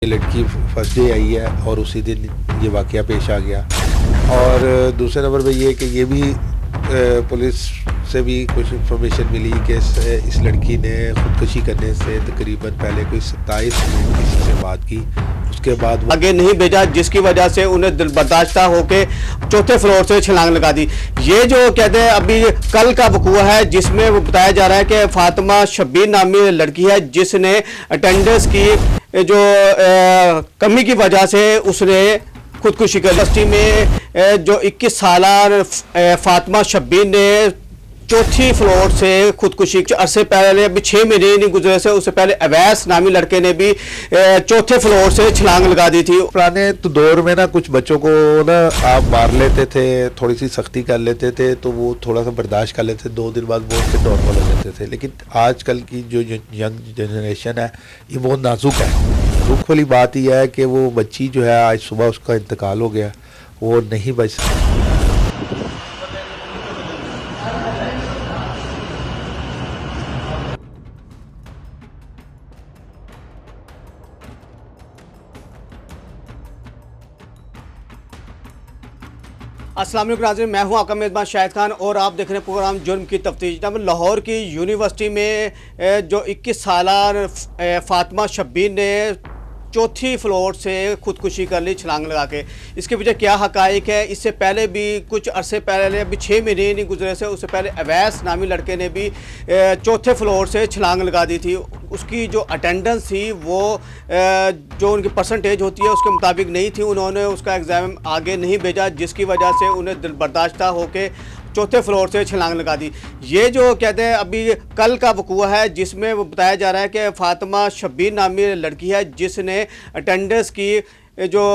ये लड़की first day I है और उसी दिन ये वाक़या पेश आ गया। और दूसरे नंबर पे ये कि ये भी पुलिस से भी कुछ इन्फॉर्मेशन मिली कि इस लड़की ने ख़ुदकुशी करने से तकरीबन पहले कोई 27 मिनट किसी से बात की, उसके बाद वो आगे नहीं भेजा, जिसकी वजह से उन्हें दिल बर्दाश्ता होकर चौथे फ्लोर से छलांग लगा दी। ये जो कहते हैं अभी कल का वकूआ है, जिसमें वो बताया जा रहा है कि फातिमा शब्बीर नामी लड़की है जिसने अटेंडेंस की जो कमी की वजह से उसने खुदकुशी कर। यूनिवर्सिटी में जो 21 साल फातिमा शब्बीर ने चौथी फ्लोर से खुदकुशी अरसे पहले, अभी 6 महीने नहीं गुजरे से उससे पहले अवैस नामी लड़के ने भी चौथे फ्लोर से छलांग लगा दी थी। पुराने तो दौर में ना कुछ बच्चों को ना आप मार लेते थे, थोड़ी सी सख्ती कर लेते थे तो वो थोड़ा सा बर्दाश्त कर लेते थे, 2 दिन बाद वो उसके नॉर्मल हो जाते थे। लेकिन आजकल की जो यंग जनरेशन है ये बहुत नाजुक है। दुख वाली बात यह है कि वो बच्ची जो है आज सुबह उसका इंतकाल हो गया, वो नहीं बच सकती। अस्सलाम वालेकुम नाज़रीन, मैं हूं आपका मेज़बान शाहिद खान और आप देख रहे हैं प्रोग्राम जुर्म की तफ्तीश। जब लाहौर की यूनिवर्सिटी में जो 21 साल फातिमा शब्बीर ने चौथी फ्लोर से खुदकुशी कर ली छलांग लगा के, इसके पीछे क्या हकाइक है? इससे पहले भी कुछ अरसे पहले, अभी 6 महीने नहीं गुजरे से उससे पहले अवैस नामी लड़के ने भी चौथे फ्लोर से छलांग लगा दी थी। उसकी जो अटेंडेंस थी वो जो उनकी परसेंटेज होती है उसके मुताबिक नहीं थी। उन्होंने उसका एग्ज़ाम आगे नहीं भेजा, जिसकी वजह से उन्हें दिल बर्दाश्ता होकर चौथे फ्लोर से छलांग लगा दी। ये जो कहते हैं अभी कल का वकूआ है, जिसमें वो बताया जा रहा है कि फातिमा शब्बीर नामी लड़की है जिसने अटेंडेंस की जो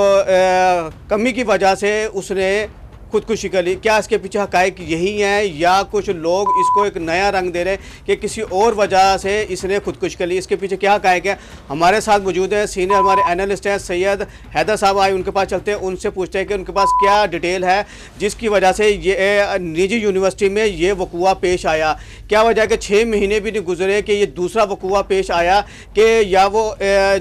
कमी की वजह से उसने खुदकुशी कर ली। क्या इसके पीछे हकाइक यही हैं या कुछ लोग इसको एक नया रंग दे रहे हैं कि किसी और वजह से इसने खुदकुशी कर ली? इसके पीछे क्या हकाइक है? हमारे साथ मौजूद है सीनियर हमारे एनालिस्ट हैं सैयद हैदर साहब, आए उनके पास चलते हैं, उनसे पूछते हैं कि उनके पास क्या डिटेल है जिसकी वजह से ये निजी यूनिवर्सिटी में ये वकूआ पेश आया। क्या वजह है कि 6 महीने भी नहीं गुजरे कि ये दूसरा वकूआ पेश आया कि या वो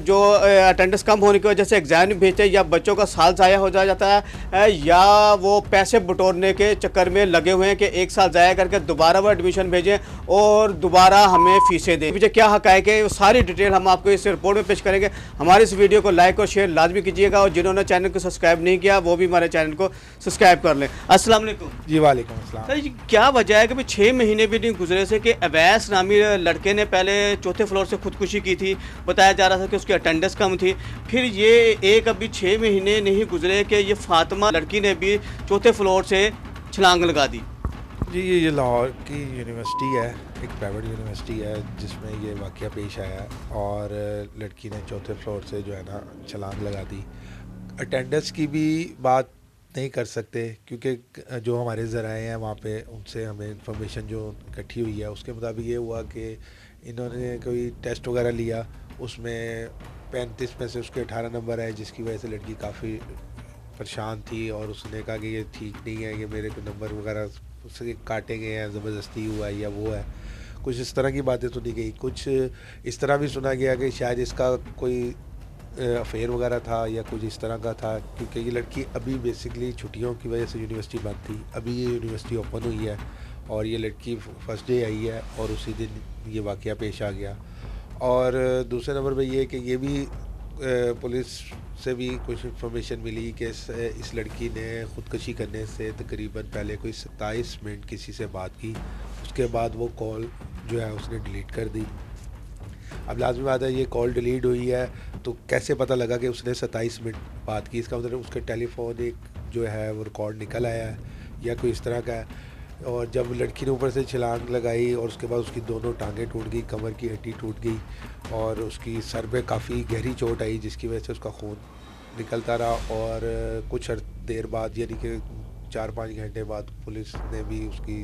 जो अटेंडेंस कम होने की वजह से एग्ज़ाम नहीं भेजते, या बच्चों का साल ज़ाया हो जाता है, या वो पैसे बटोरने के चक्कर में लगे हुए हैं कि 1 साल ज़ाया करके दोबारा वो एडमिशन भेजें और दोबारा हमें फ़ीसें दें। मुझे क्या हक़ाइक़ है, सारी डिटेल हम आपको इस रिपोर्ट में पेश करेंगे। हमारे इस वीडियो को लाइक और शेयर लाजमी कीजिएगा और जिन्होंने चैनल को सब्सक्राइब नहीं किया वो भी हमारे चैनल को सब्सक्राइब कर लें। अस्सलाम वालेकुम। जी वालेकुम अस्सलाम। सर क्या वजह है कि 6 महीने भी नहीं गुजरे से कि अवैस नामी लड़के ने पहले चौथे फ्लोर से खुदकुशी की थी, बताया जा रहा था कि उसकी अटेंडेंस कम थी, फिर ये एक अभी 6 महीने नहीं गुजरे कि ये फातिमा लड़की ने भी चौथे फ्लोर से छलांग लगा दी? जी ये लाहौर की यूनिवर्सिटी है, एक प्राइवेट यूनिवर्सिटी है जिसमें ये वाक़या पेश आया और लड़की ने चौथे फ्लोर से जो है ना छलांग लगा दी। अटेंडेंस की भी बात नहीं कर सकते क्योंकि जो हमारे ज़राए हैं वहाँ पे उनसे हमें इंफॉर्मेशन जो इकट्ठी हुई है उसके मुताबिक ये हुआ कि इन्होंने कोई टेस्ट वगैरह लिया, उसमें 35 में से उसके 18 नंबर आए, जिसकी वजह से लड़की काफ़ी परेशान थी और उसने कहा कि ये ठीक नहीं है, ये मेरे को नंबर वगैरह उससे काटे गए हैं, ज़बरदस्ती हुआ है या वो है, कुछ इस तरह की बातें सुनी गई। कुछ इस तरह भी सुना गया कि शायद इसका कोई अफेयर वगैरह था या कुछ इस तरह का था, क्योंकि ये लड़की अभी बेसिकली छुट्टियों की वजह से यूनिवर्सिटी बंद थी, अभी ये यूनिवर्सिटी ओपन हुई है और ये लड़की फर्स्ट डे आई है और उसी दिन ये वाक़या पेश आ गया। और दूसरे नंबर पे ये कि ये भी पुलिस से भी कुछ इन्फॉर्मेशन मिली कि इस लड़की ने ख़ुदकुशी करने से तकरीबन पहले कोई 27 मिनट किसी से बात की, उसके बाद वो कॉल जो है उसने डिलीट कर दी। अब लाजमी बात है ये कॉल डिलीट हुई है तो कैसे पता लगा कि उसने 27 मिनट बात की? इसका मतलब उसके टेलीफोन एक जो है वो रिकॉर्ड निकल आया है या कोई इस तरह का है। और जब लड़की ने ऊपर से छलांग लगाई और उसके बाद उसकी दोनों टांगें टूट गई, कमर की हड्डी टूट गई और उसकी सर पे काफ़ी गहरी चोट आई, जिसकी वजह से उसका खून निकलता रहा। और कुछ देर बाद यानी कि 4-5 घंटे बाद पुलिस ने भी उसकी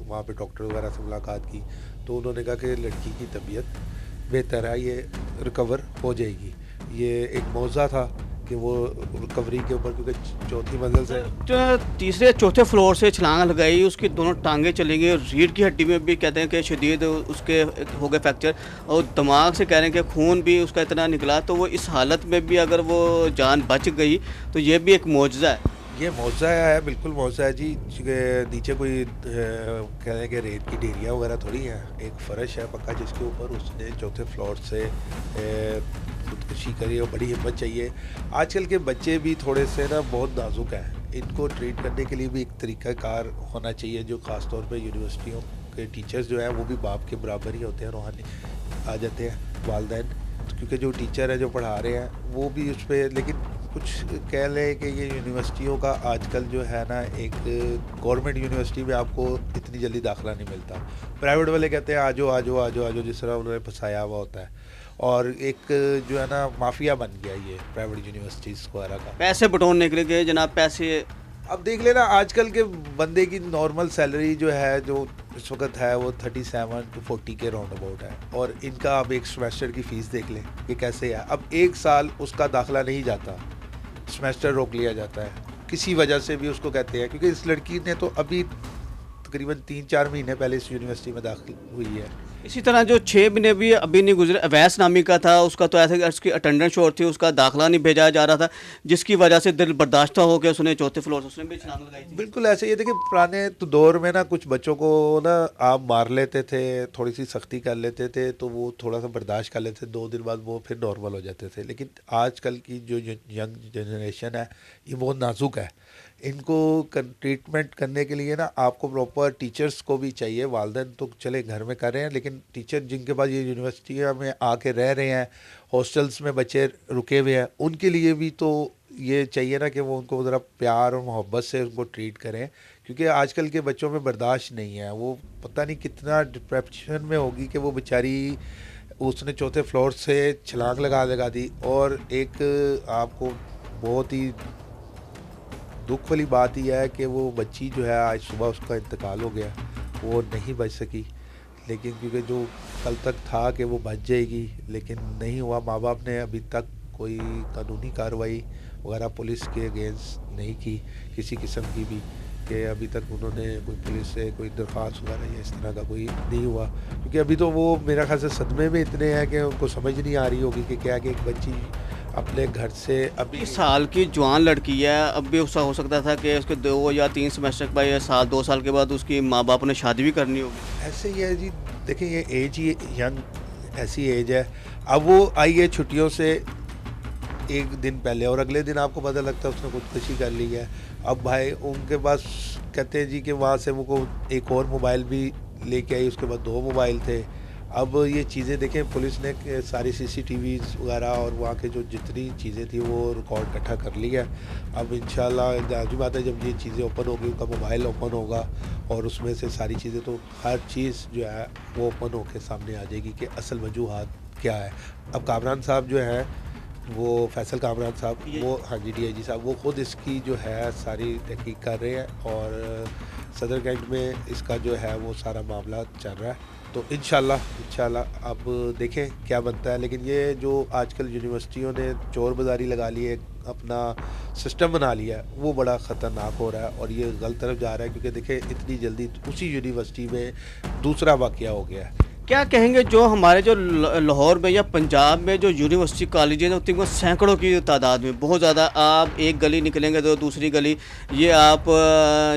वहाँ पे डॉक्टर वगैरह से मुलाकात की तो उन्होंने कहा कि लड़की की तबीयत बेहतर है, ये रिकवर हो जाएगी। ये एक मौज़ा था कि वो रिकवरी के ऊपर, क्योंकि चौथी मंजिल से जो तीसरे चौथे फ्लोर से छलांग लगाई, उसकी दोनों टांगें चली गई, रीढ़ की हड्डी में भी कहते हैं कि शदीद उसके हो गए फ्रैक्चर, और दिमाग से कह रहे हैं कि खून भी उसका इतना निकला। तो वो इस हालत में भी अगर वो जान बच गई तो ये भी एक मौजज़ा है। ये मौजा है, बिल्कुल मौजा है जी। नीचे कोई कह रहे हैं कि रेत की ढेरियाँ वगैरह थोड़ी हैं, एक फ़र्श है पक्का जिसके ऊपर उसने चौथे फ्लोर से खुदकुशी करी, और बड़ी हिम्मत चाहिए। आजकल के बच्चे भी थोड़े से ना बहुत नाजुक हैं, इनको ट्रीट करने के लिए भी एक तरीक़ाकार होना चाहिए, जो ख़ास तौर पे यूनिवर्सिटियों के टीचर्स जो हैं वो भी बाप के बराबर ही होते हैं, रूहानी आ जाते हैं वालिदैन, क्योंकि जो टीचर है जो पढ़ा रहे हैं वो भी उस पर, लेकिन कुछ कह लें कि ये यूनिवर्सिटियों का आजकल जो है ना, एक गवर्नमेंट यूनिवर्सिटी में आपको इतनी जल्दी दाखिला नहीं मिलता। प्राइवेट वाले कहते हैं आजो आजो आजो आजो, जिस तरह उन्होंने फंसाया हुआ होता है, और एक जो है ना माफिया बन गया ये प्राइवेट यूनिवर्सिटीज़ वगैरह का। पैसे बटोरने के लिए जनाब, पैसे। अब देख लेना, आजकल के बंदे की नॉर्मल सैलरी जो है, जो इस वक्त है, वो 37 to 40 के राउंड अबाउट है, और इनका अब एक सेमेस्टर की फ़ीस देख लें कि कैसे है। अब एक साल उसका दाखिला नहीं जाता, सेमेस्टर रोक लिया जाता है, किसी वजह से भी उसको कहते हैं, क्योंकि इस लड़की ने तो अभी तकरीबन 3-4 महीने पहले इस यूनिवर्सिटी में दाखिल हुई है। इसी तरह जो 6 महीने भी अभी नहीं गुजरे, अवैस नामी का था, उसका तो ऐसे उसकी अटेंडेंस शॉर्ट थी, उसका दाखिला नहीं भेजा जा रहा था, जिसकी वजह से दिल बर्दाश्त हो के उसने चौथे फ्लोर से उसने भी छलांग लगाई थी। बिल्कुल ऐसे ही। देखिए, पुराने तो दौर में ना कुछ बच्चों को ना आप मार लेते थे, थोड़ी सी सख्ती कर लेते थे, तो वो थोड़ा सा बर्दाश्त कर लेते थे, 2 दिन बाद वो फिर नॉर्मल हो जाते थे। लेकिन आजकल की जो यंग जनरेशन है ये बहुत नाजुक है, इनको ट्रीटमेंट करने के लिए ना आपको प्रॉपर टीचर्स को भी चाहिए। वालिदैन तो चले घर में कर रहे हैं, लेकिन टीचर जिनके पास ये यूनिवर्सिटियों में आके रह रहे हैं, हॉस्टल्स में बच्चे रुके हुए हैं, उनके लिए भी तो ये चाहिए ना कि वो उनको ज़रा प्यार और मोहब्बत से उनको ट्रीट करें, क्योंकि आजकल के बच्चों में बर्दाश्त नहीं है। वो पता नहीं कितना डिप्रेशन में होगी कि वो बेचारी, उसने चौथे फ्लोर से छलांग लगा दी। और एक आपको बहुत ही दुख वाली बात यह है कि वो बच्ची जो है आज सुबह उसका इंतकाल हो गया, वो नहीं बच सकी। लेकिन क्योंकि जो कल तक था कि वो बच जाएगी, लेकिन नहीं हुआ। माँ बाप ने अभी तक कोई कानूनी कार्रवाई वगैरह पुलिस के अगेंस्ट नहीं की किसी किस्म की भी, कि अभी तक उन्होंने कोई पुलिस से कोई दरख्वास्त वगैरह या इस तरह का कोई नहीं हुआ, क्योंकि अभी तो वो मेरा ख्याल से सदमे में इतने हैं कि उनको समझ नहीं आ रही होगी कि क्या कि एक बच्ची अपने घर से अभी 20 साल की जवान लड़की है। अब भी उसका हो सकता था कि उसके 2 या 3 सेमेस्टर के बाद या साल 2 साल के बाद उसकी माँ बाप ने शादी भी करनी होगी। ऐसे ही है जी। देखिए, ये एज ही यंग ऐसी एज है। अब वो आई है छुट्टियों से एक दिन पहले, और अगले दिन आपको पता लगता है उसने खुदकुशी कर ली है। अब भाई उनके पास कहते हैं जी कि वहाँ से वो एक और मोबाइल भी लेके आई, उसके बाद 2 मोबाइल थे। अब ये चीज़ें देखें, पुलिस ने सारी CCTVs वगैरह और वहाँ के जो जितनी चीज़ें थी वो रिकॉर्ड इकट्ठा कर लिया। अब इंशाल्लाह जाज़ी बात है, जब ये चीज़ें ओपन होगी, उनका मोबाइल ओपन होगा और उसमें से सारी चीज़ें, तो हर चीज़ जो है वो ओपन होकर सामने आ जाएगी कि असल वजूहात क्या है। अब कामरान साहब जो हैं, वो फैसल कामरान साहब, वो हाँ जी DIG साहब, वो ख़ुद इसकी जो है सारी तहकीक कर रहे हैं, और सदर कैंट में इसका जो है वो सारा मामला चल रहा है। तो इंशाल्लाह अब देखें क्या बनता है। लेकिन ये जो आजकल यूनिवर्सिटियों ने चोर बाज़ारी लगा ली है, अपना सिस्टम बना लिया है, वो बड़ा ख़तरनाक हो रहा है और ये गलत तरफ जा रहा है, क्योंकि देखें इतनी जल्दी उसी यूनिवर्सिटी में दूसरा वाक़या हो गया है। क्या कहेंगे जो हमारे जो लाहौर में या पंजाब में जो यूनिवर्सिटी कॉलेजें हैं, तकरीबन सैकड़ों की तादाद में, बहुत ज़्यादा, आप एक गली निकलेंगे तो दूसरी गली, ये आप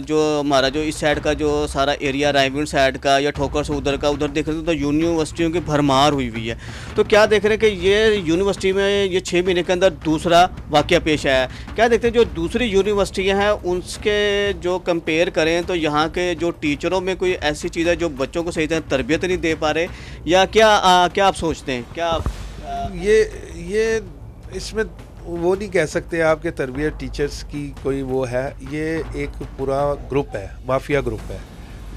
जो हमारा जो इस साइड का जो सारा एरिया रायविंड साइड का या ठोकर से उधर का, उधर देख रहे तो यूनिवर्सिटियों की भरमार हुई हुई है। तो क्या देख रहे हैं कि ये यूनिवर्सिटी में ये 6 महीने के अंदर दूसरा वाक़या पेश आया है। क्या देखते हैं जो दूसरी यूनिवर्सिटियाँ हैं उनके जो कंपेयर करें तो यहाँ के जो टीचरों में कोई ऐसी चीज़ है जो बच्चों को सही तरह तरबियत नहीं दे पा रहे, या क्या क्या आप सोचते हैं? क्या ये इसमें वो नहीं कह सकते आप कि तरबियत टीचर्स की कोई वो है, ये एक पूरा ग्रुप है, माफिया ग्रुप है।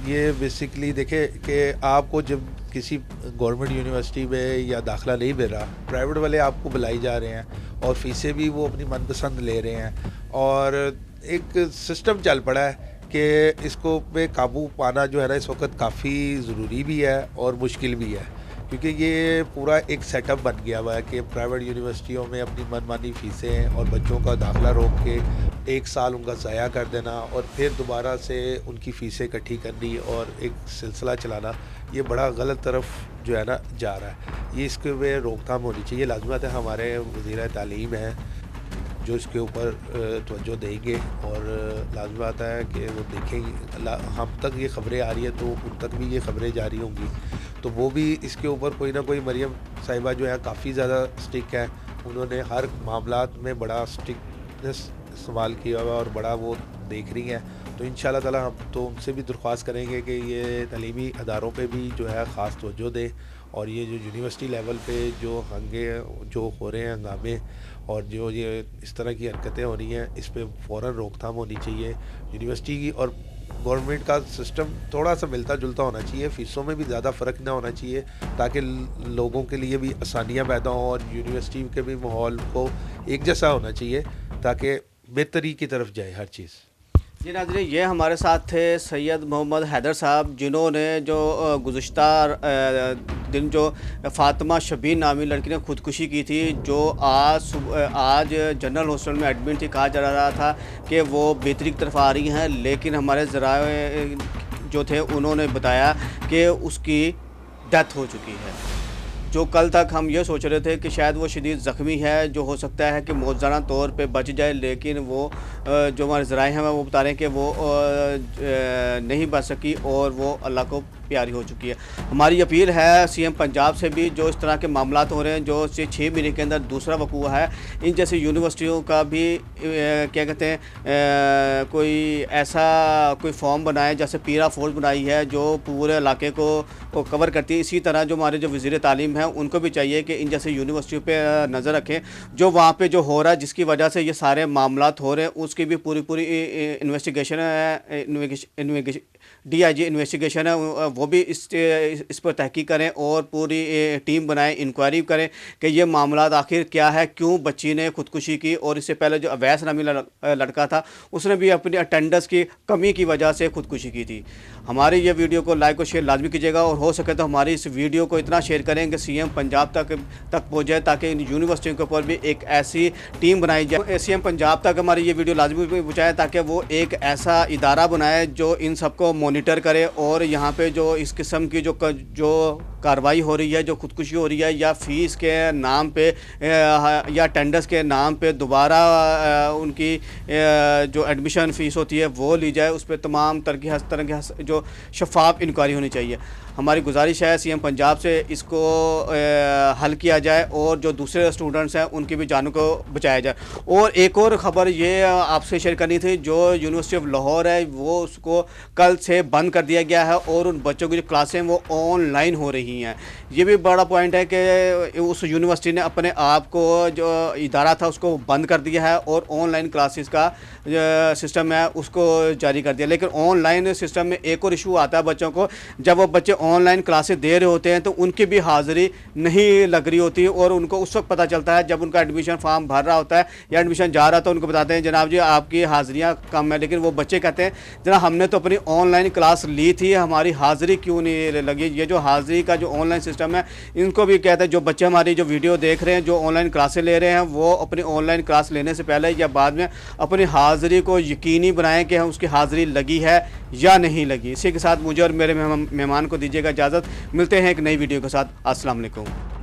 ये बेसिकली देखे कि आपको जब किसी गवर्नमेंट यूनिवर्सिटी में या दाखिला नहीं मिल रहा, प्राइवेट वाले आपको बुलाई जा रहे हैं और फीसें भी वो अपनी मनपसंद ले रहे हैं, और एक सिस्टम चल पड़ा है कि इसको पे काबू पाना जो है ना इस वक्त काफ़ी ज़रूरी भी है और मुश्किल भी है, क्योंकि ये पूरा एक सेटअप बन गया हुआ है कि प्राइवेट यूनिवर्सिटियों में अपनी मनमानी फ़ीसें हैं और बच्चों का दाखिला रोक के 1 साल उनका ज़ाया कर देना और फिर दोबारा से उनकी फ़ीसें इकट्ठी करनी और एक सिलसिला चलाना, ये बड़ा गलत तरफ जो है ना जा रहा है। ये इसके पे रोकथाम होनी चाहिए। लाज़िमत है हमारे वज़ीर तालीम हैं जो इसके ऊपर तवज्जो देंगे और लाज़मी बात है कि वो देखेंगे। हम तक ये ख़बरें आ रही है तो उन तक भी ये ख़बरें जारी होंगी, तो वो भी इसके ऊपर कोई ना कोई, मरियम साहिबा जो है काफ़ी ज़्यादा स्ट्रिक्ट है, उन्होंने हर मामलात में बड़ा स्ट्रिक्टनेस इस्तेमाल किया हुआ और बड़ा वो देख रही हैं। तो इंशाअल्लाह ताला हम तो उनसे भी दरख्वास्त करेंगे कि ये तलीमी अदारों पे भी जो है ख़ास तवज्जो दें और ये जो यूनिवर्सिटी लेवल पे जो जो हो रहे हैं हंगामे और जो ये इस तरह की हरकतें हो रही हैं, इस पे फ़ौरन रोकथाम होनी चाहिए। यूनिवर्सिटी की और गवर्नमेंट का सिस्टम थोड़ा सा मिलता जुलता होना चाहिए, फ़ीसों में भी ज़्यादा फ़र्क ना होना चाहिए ताकि लोगों के लिए भी आसानियाँ पैदा हों और यूनिवर्सिटी के भी माहौल को एक जैसा होना चाहिए ताकि बेहतरी की तरफ जाए हर चीज़। जी नाज़रीन, ये हमारे साथ थे सैयद मोहम्मद हैदर साहब, जिन्होंने जो गुज़िश्ता दिन जो फ़ातिमा शबीर नामी लड़की ने ख़ुदकुशी की थी, जो आज जनरल हॉस्पिटल में एडमिट थी। कहा जा रहा था कि वो बेहतरी की तरफ आ रही हैं, लेकिन हमारे ज़राए जो थे उन्होंने बताया कि उसकी डेथ हो चुकी है। जो कल तक हम ये सोच रहे थे कि शायद वो शदीद ज़ख्मी है, जो हो सकता है कि मौज़ाना तौर पे बच जाए, लेकिन वो जो हमारे ज़राए हैं वो बता रहे हैं कि वो नहीं बच सकी और वो अल्लाह को प्यारी हो चुकी है। हमारी अपील है सीएम पंजाब से भी, जो इस तरह के मामलात हो रहे हैं, जो 6 महीने के अंदर दूसरा वकूआ है, इन जैसी यूनिवर्सिटियों का भी क्या कहते हैं कोई ऐसा कोई फॉर्म बनाए, जैसे पीरा फोर्स बनाई है जो पूरे इलाके को कवर करती है। इसी तरह जो हमारे जो वज़ीर तालीम हैं उनको भी चाहिए कि इन जैसे यूनिवर्सिटियों पे नज़र रखें, जो वहाँ पे जो हो रहा है जिसकी वजह से ये सारे मामलात हो रहे हैं, उसकी भी पूरी इन्वेस्टिगेशन है, DIG इन्वेस्टिगेशन है, वो भी इस पर तहकीक करें और पूरी टीम बनाएं, इंक्वायरी करें कि ये मामला आखिर क्या है, क्यों बच्ची ने खुदकुशी की। और इससे पहले जो अवैस नामी लड़का था, उसने भी अपनी अटेंडेंस की कमी की वजह से खुदकुशी की थी। हमारी ये वीडियो को लाइक और शेयर लाजमी कीजिएगा और हो सके तो हमारी इस वीडियो को इतना शेयर करें कि CM पंजाब तक पहुँच जाए, ताकि इन यूनिवर्सिटियों के ऊपर भी एक ऐसी टीम बनाई जाए। CM पंजाब तक हमारी ये वीडियो लाजमी पहुँचाए ताकि वो एक ऐसा इदारा बनाए जो इन सबको मॉनिटर करे और यहाँ पे जो इस किस्म की जो कार्रवाई हो रही है, जो खुदकुशी हो रही है, या फ़ीस के नाम पे या अटेंडेंस के नाम पे दोबारा उनकी जो एडमिशन फ़ीस होती है वो ली जाए, उस पर तमाम तरह की जो शफाफ इंक्वायरी होनी चाहिए। हमारी गुजारिश है CM पंजाब से इसको हल किया जाए और जो दूसरे स्टूडेंट्स हैं उनकी भी जानों को बचाया जाए। और एक और ख़बर ये आपसे शेयर करनी थी, जो यूनिवर्सिटी ऑफ लाहौर है वो उसको कल से बंद कर दिया गया है और उन बच्चों की जो क्लासें वो ऑनलाइन हो रही हैं। ये भी बड़ा पॉइंट है कि उस यूनिवर्सिटी ने अपने आप को जो इदारा था उसको बंद कर दिया है और ऑनलाइन क्लासेस का सिस्टम है उसको जारी कर दिया। लेकिन ऑनलाइन सिस्टम में एक और इशू आता है बच्चों को, जब वो बच्चे ऑनलाइन क्लासेस दे रहे होते हैं तो उनकी भी हाज़िरी नहीं लग रही होती और उनको उस वक्त पता चलता है जब उनका एडमिशन फॉर्म भर रहा होता है या एडमिशन जा रहा, तो उनको बताते हैं जनाब जी आपकी हाज़िरियाँ कम है। लेकिन वो बच्चे कहते हैं जनाब हमने तो अपनी ऑनलाइन क्लास ली थी, हमारी हाज़िरी क्यों नहीं लगी। ये जो हाज़िरी का जो ऑनलाइन सिस्टम है, इनको भी कहते हैं जो बच्चे हमारी जो वीडियो देख रहे हैं, जो ऑनलाइन क्लासें ले रहे हैं, वो अपनी ऑनलाइन क्लास लेने से पहले या बाद में अपनी हाज़िरी को यकीनी बनाएं कि उसकी हाज़िरी लगी है या नहीं लगी। इसी के साथ मुझे और मेरे मेहमान को दीजिएगा इजाज़त। मिलते हैं एक नई वीडियो के साथ। अस्सलाम वालेकुम।